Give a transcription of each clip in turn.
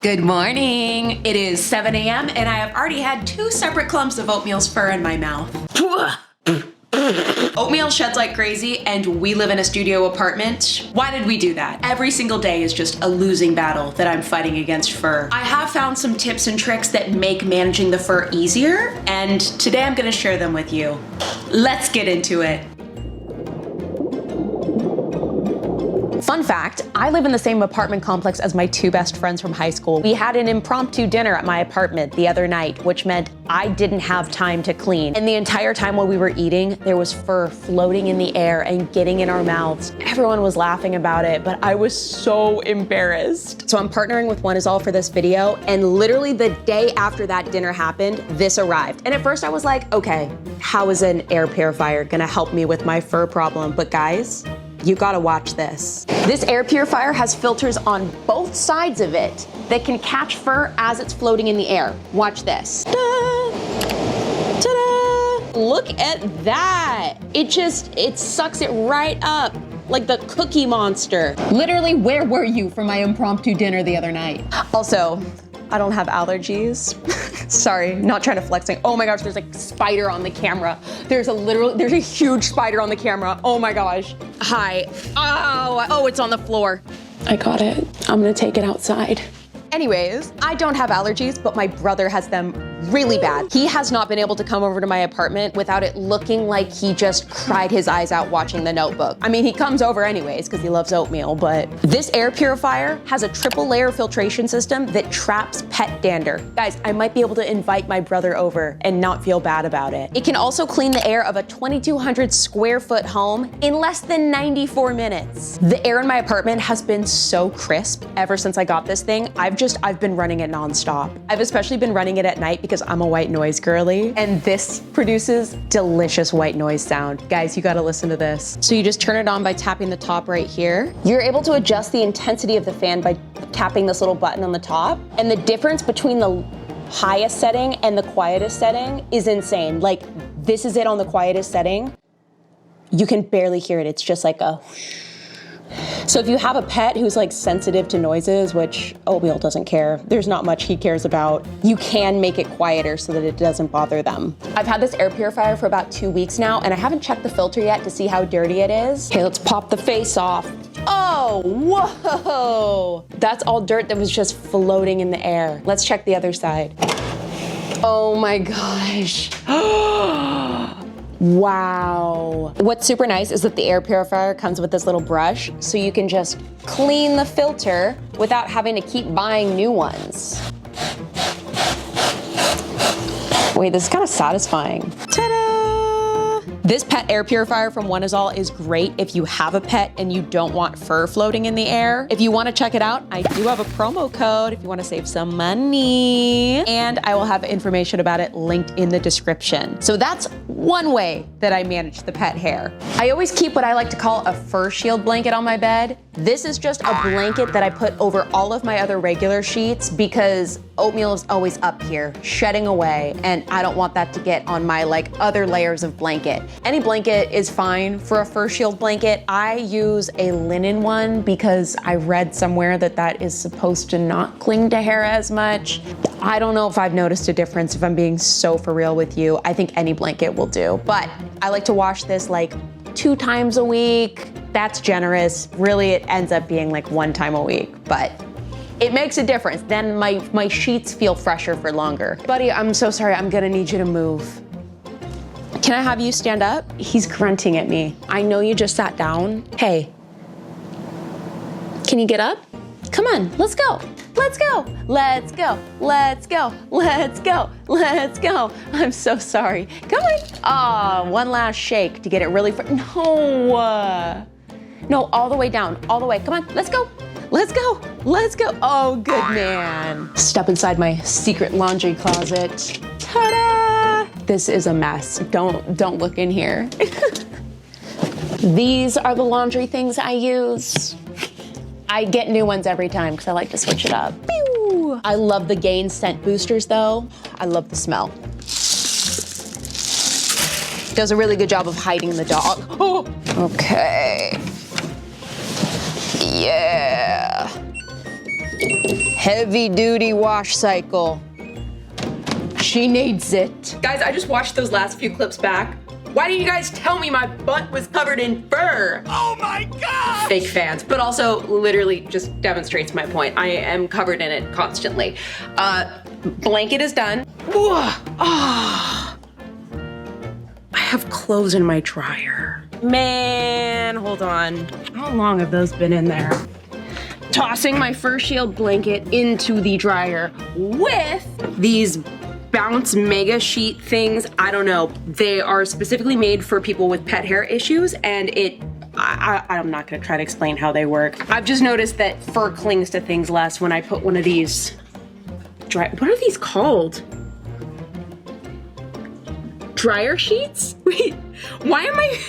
Good morning. It is 7 a.m. and I have already had 2 separate clumps of Oatmeal's fur in my mouth. Oatmeal sheds like crazy and we live in a studio apartment. Why did we do that? Every single day is just a losing battle that I'm fighting against fur. I have found some tips and tricks that make managing the fur easier, and today I'm gonna share them with you. Let's get into it. Fun fact, I live in the same apartment complex as my 2 best friends from high school. We had an impromptu dinner at my apartment the other night, which meant I didn't have time to clean. And the entire time while we were eating, there was fur floating in the air and getting in our mouths. Everyone was laughing about it, but I was so embarrassed. So I'm partnering with OneIs All for this video, and literally the day after that dinner happened, this arrived. And at first I was like, okay, how is an air purifier gonna help me with my fur problem? But guys, you gotta watch this. This air purifier has filters on both sides of it that can catch fur as it's floating in the air. Watch this. Ta-da! Ta-da! Look at that. It sucks it right up like the Cookie Monster. Literally, where were you for my impromptu dinner the other night? Also, I don't have allergies. Sorry, not trying to flex. Oh my gosh, there's like a spider on the camera. There's a huge spider on the camera. Oh my gosh. Hi. Oh, it's on the floor. I got it. I'm gonna take it outside. Anyways, I don't have allergies, but my brother has them really bad. He has not been able to come over to my apartment without it looking like he just cried his eyes out watching The Notebook. I mean, he comes over anyways because he loves oatmeal, but this air purifier has a triple layer filtration system that traps pet dander. Guys, I might be able to invite my brother over and not feel bad about it. It can also clean the air of a 2,200 square foot home in less than 94 minutes. The air in my apartment has been so crisp ever since I got this thing. I've been running it nonstop. I've especially been running it at night because I'm a white noise girly, and this produces delicious white noise sound. Guys, you gotta listen to this. So you just turn it on by tapping the top right here. You're able to adjust the intensity of the fan by tapping this little button on the top, and the difference between the highest setting and the quietest setting is insane. Like, this is it on the quietest setting. You can barely hear it. It's just like a... So if you have a pet who's like sensitive to noises, which Oatmeal doesn't care, there's not much he cares about, you can make it quieter so that it doesn't bother them. I've had this air purifier for about 2 weeks now, and I haven't checked the filter yet to see how dirty it is. Okay, let's pop the face off. Oh, whoa! That's all dirt that was just floating in the air. Let's check the other side. Oh my gosh. Wow. What's super nice is that the air purifier comes with this little brush, so you can just clean the filter without having to keep buying new ones. Wait, this is kind of satisfying. Ta-da! This pet air purifier from OneIs All is great if you have a pet and you don't want fur floating in the air. If you want to check it out, I do have a promo code if you want to save some money. And I will have information about it linked in the description. So that's one way that I manage the pet hair. I always keep what I like to call a fur shield blanket on my bed. This is just a blanket that I put over all of my other regular sheets because Oatmeal is always up here shedding away, and I don't want that to get on my like other layers of blanket. Any blanket is fine for a fur shield blanket. I use a linen one because I read somewhere that that is supposed to not cling to hair as much. I don't know if I've noticed a difference, if I'm being so for real with you. I think any blanket will do, but I like to wash this like 2 times a week. That's generous. Really, it ends up being like 1 time a week, but it makes a difference. Then my sheets feel fresher for longer. Buddy, I'm so sorry. I'm gonna need you to move. Can I have you stand up? He's grunting at me. I know you just sat down. Hey, can you get up? Come on, let's go. Let's go. Let's go. Let's go. Let's go. Let's go. I'm so sorry. Come on. Oh, one last shake to get it really No. No, all the way down. All the way. Come on. Let's go. Let's go. Let's go. Oh, good man. Step inside my secret laundry closet. Ta-da! This is a mess. Don't look in here. These are the laundry things I use. I get new ones every time because I like to switch it up. Pew! I love the Gain scent boosters though. I love the smell. Does a really good job of hiding the dog. Oh! Okay. Yeah. Heavy duty wash cycle. She needs it. Guys, I just watched those last few clips back. Why didn't you guys tell me my butt was covered in fur? Oh my God! Fake fans, but also literally just demonstrates my point. I am covered in it constantly. Blanket is done. I have clothes in my dryer. Man, hold on. How long have those been in there? Tossing my fur shield blanket into the dryer with these Bounce Mega Sheet things. I don't know. They are specifically made for people with pet hair issues, and I'm not gonna try to explain how they work. I've just noticed that fur clings to things less when I put one of these what are these called? Dryer sheets? Wait, why am I?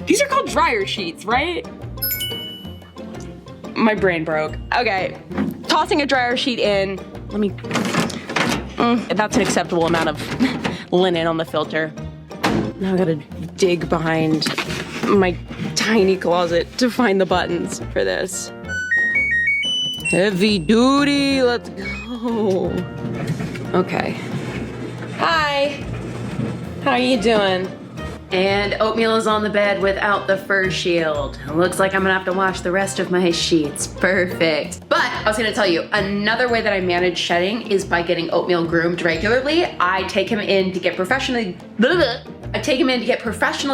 These are called dryer sheets, right? My brain broke. Okay, tossing a dryer sheet in. Let me, that's an acceptable amount of linen on the filter. Now I gotta dig behind my tiny closet to find the buttons for this. Heavy duty, let's go. Okay. Hi, how are you doing? And Oatmeal is on the bed without the fur shield. Looks like I'm gonna have to wash the rest of my sheets. Perfect. But I was gonna tell you, another way that I manage shedding is by getting Oatmeal groomed regularly. I take him in to get professionally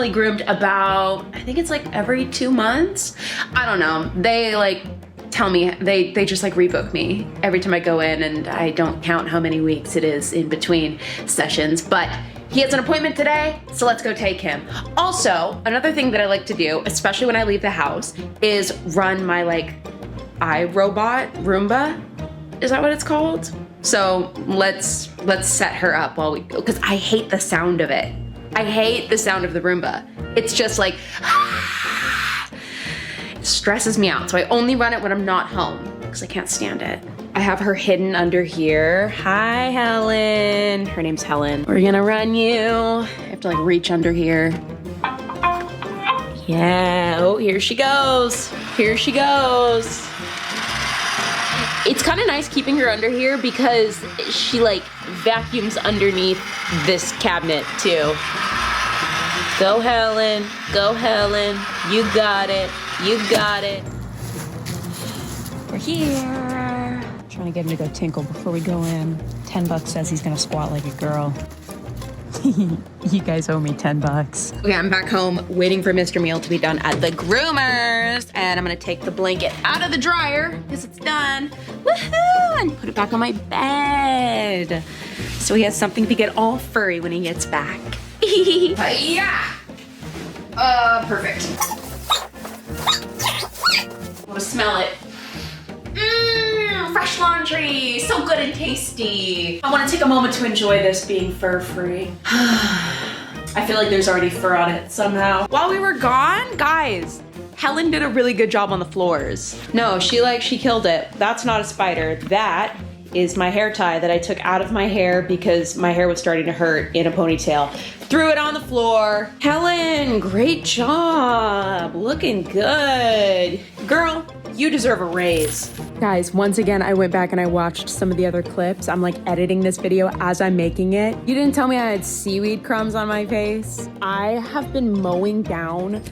groomed about, I think it's like every 2 months. I don't know. They like tell me, they just like rebook me every time I go in, and I don't count how many weeks it is in between sessions, but he has an appointment today, so let's go take him. Also, another thing that I like to do, especially when I leave the house, is run my like iRobot, Roomba. Is that what it's called? So let's set her up while we go, because I hate the sound of it. I hate the sound of the Roomba. It's just like, it stresses me out. So I only run it when I'm not home, because I can't stand it. I have her hidden under here. Hi, Helen. Her name's Helen. We're gonna run you. I have to like reach under here. Yeah, oh, here she goes. Here she goes. It's kind of nice keeping her under here because she like vacuums underneath this cabinet too. Go, Helen. Go, Helen. You got it. You got it. We're here. Trying to get him to go tinkle before we go in. $10 says he's gonna squat like a girl. You guys owe me $10. Okay, I'm back home waiting for Mr. Meal to be done at the groomers. And I'm gonna take the blanket out of the dryer because it's done. Woohoo! And put it back on my bed. So he has something to get all furry when he gets back. Yeah! Perfect. I wanna smell it. Fresh laundry, so good and tasty. I want to take a moment to enjoy this being fur-free. I feel like there's already fur on it somehow. While we were gone, guys, Helen did a really good job on the floors. No, she killed it. That's not a spider. That is my hair tie that I took out of my hair because my hair was starting to hurt in a ponytail. Threw it on the floor. Helen, great job. Looking good. Girl, you deserve a raise. Guys, once again, I went back and I watched some of the other clips. I'm like editing this video as I'm making it. You didn't tell me I had seaweed crumbs on my face. I have been mowing down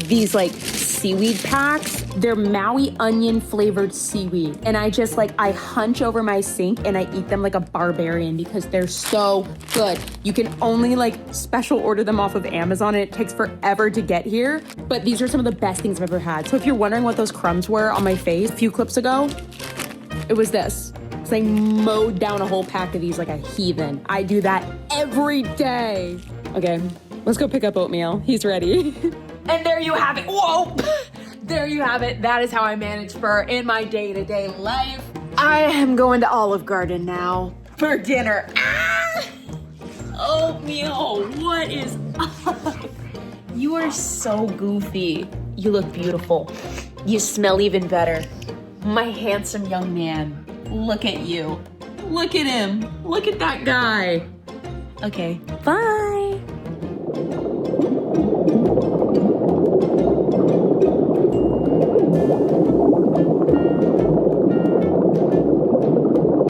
these like seaweed packs. They're Maui onion flavored seaweed. And I just like, I hunch over my sink and I eat them like a barbarian because they're so good. You can only like special order them off of Amazon and it takes forever to get here. But these are some of the best things I've ever had. So if you're wondering what those crumbs were on my face a few clips ago, it was this. Because I mowed down a whole pack of these like a heathen. I do that every day. Okay, let's go pick up Oatmeal. He's ready. And there you have it. Whoa! There you have it. That is how I manage fur in my day-to-day life. I am going to Olive Garden now for dinner. Ah! Oatmeal, what is up? You are so goofy. You look beautiful. You smell even better. My handsome young man. Look at you. Look at him. Look at that guy. Okay, bye.